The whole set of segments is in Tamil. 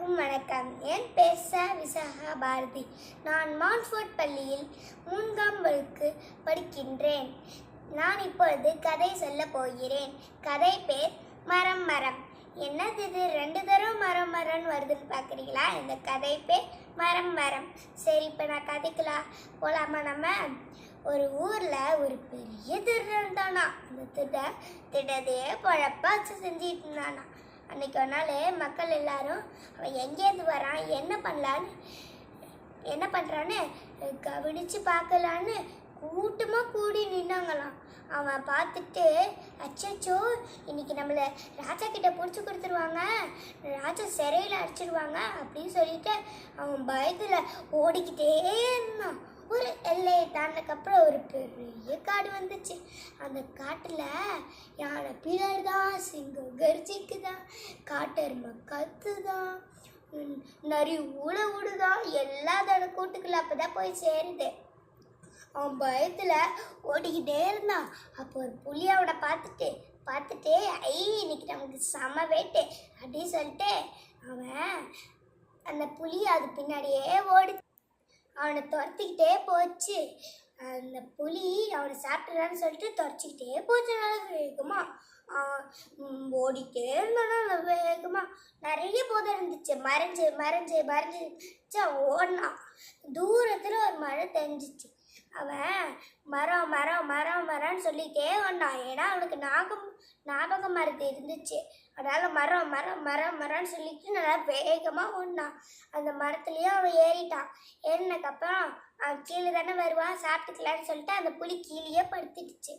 அனைவருக்கும் வணக்கம். என் பேர் விசாகா பாரதி. நான் மான்ஃபோர்ட் பள்ளியில் 3ஆம் வகுப்பு படிக்கின்றேன். நான் இப்பொழுது கதை சொல்ல போகிறேன். கதை பேர் மரம் மரம். என்னது இது 2 தடவை மரம் மரம்னு வருதுன்னு பார்க்குறீங்களா? இந்த கதை பேர் மரம் மரம். சரி, இப்போ நான் கதைக்கலாம் போகலாமா? நம்ம ஒரு ஊரில் ஒரு பெரிய திருடன் தானா. அந்த திடதே பழப்பா செஞ்சிட்டு இருந்தானா. அன்றைக்கி ஒரு நாள் மக்கள் எல்லாரும் அவன் எங்கேருந்து வரான், என்ன பண்ணுறான்னு கவனித்து பார்க்கலான்னு கூட்டமாக கூடி நின்னாங்களாம். அவன் பார்த்துட்டு, அச்சோ இன்னைக்கு நம்மளை ராஜா கிட்ட பிடிச்சி கொடுத்துருவாங்க, ராஜா சிறையில் அடிச்சிடுவாங்க அப்படின்னு சொல்லிட்டு அவன் பயத்தில் ஓடிக்கிட்டே இருந்தான். ஒரு எல்லையை தாண்டதுக்கப்புறம் ஒரு பெரிய காடு வந்துச்சு. அந்த காட்டில் யானை பிளர்தான், சிங்கம் கர்ஜிக்குதான், காட்டெருமை கத்துதான், நரி விடுதான், எல்லா தட கூட்டுக்குள்ள அப்போதான் போய் சேருது. அவன் பயத்தில் ஓடிக்கிட்டே இருந்தான். அப்போ ஒரு புலி அவனை பார்த்துட்டு இன்னைக்கு நமக்கு செம வேட்டு அப்படின்னு சொல்லிட்டு அவன் அந்த புலி அது பின்னாடியே ஓடி அவனை துரத்திக்கிட்டே போச்சு. அந்த புலி அவனை சாப்பிட்றான்னு சொல்லிட்டு துரச்சிக்கிட்டே போச்சனால வேகமாக ஓடிட்டே இருந்தானா. வேகமாக நிறைய போதை இருந்துச்சு. மறைஞ்சு ஓடினான். தூரத்தில் ஒரு மழை தெரிஞ்சிச்சு. அவன் மரம்னு சொல்லிட்டே வந்தான். ஏன்னா அவனுக்கு ஞாபக மரத்து இருந்துச்சு. அதனால் மரம்னு சொல்லிட்டு நல்லா வேகமாக ஓடினான். அந்த மரத்துலேயும் அவன் ஏறிட்டான். ஏறினதுக்கப்புறம் அவன் கீழே தானே வருவான், சாப்பிட்டுக்கலான்னு சொல்லிட்டு அந்த புலி கீழேயே படுத்துடுச்சு.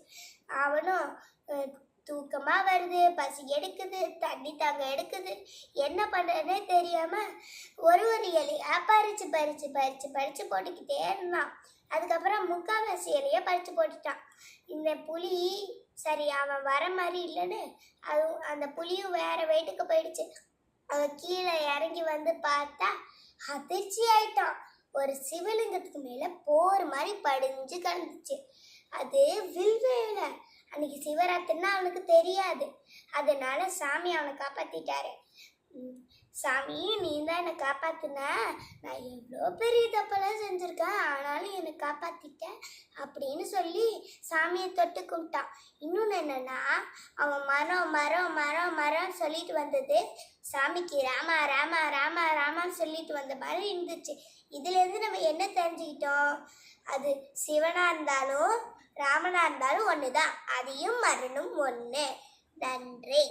அவனும் தூக்கமாக வருது, பசி எடுக்குது, தண்ணி தாங்க எடுக்குது, என்ன பண்ணுறதுனே தெரியாமல் ஒரு இலையாக பறித்து போட்டுக்கிட்டே இருந்தான். அதுக்கப்புறம் முக்கால்வாசி இலையை பறித்து போட்டுட்டான். இந்த புலி சரி அவன் வர மாதிரி இல்லைன்னு அந்த புலியும் வேறு வீட்டுக்கு போயிடுச்சு. அவன் கீழே இறங்கி வந்து பார்த்தா அதிர்ச்சி ஆயிட்டான். ஒரு சிவலிங்கத்துக்கு மேலே போர் மாதிரி படிஞ்சு கிடந்துச்சு. அது வில்வேலை. அன்னைக்கு சிவராத்திரின்னா அவனுக்கு தெரியாது. அதனால சாமி அவனை காப்பாற்றிட்டாரு. சாமி, நீ தான் என்னை காப்பாற்றின, நான் எவ்வளோ பெரிய தப்பெல்லாம் செஞ்சுருக்கேன், ஆனாலும் என்னை காப்பாற்றிட்டேன் அப்படின்னு சொல்லி சாமியை தொட்டு கும்பிட்டான். இன்னொன்று என்னென்னா, அவன் மரம் சொல்லிட்டு வந்தது சாமிக்கு ராமான்னு சொல்லிட்டு வந்த மாதிரி இருந்துச்சு. இதுலேருந்து நம்ம என்ன தெரிஞ்சுக்கிட்டோம்? அது சிவனாக இருந்தாலும் ராமனாக இருந்தாலும் ஒன்று தான், அதையும் மரணும் ஒன்று. நன்றி.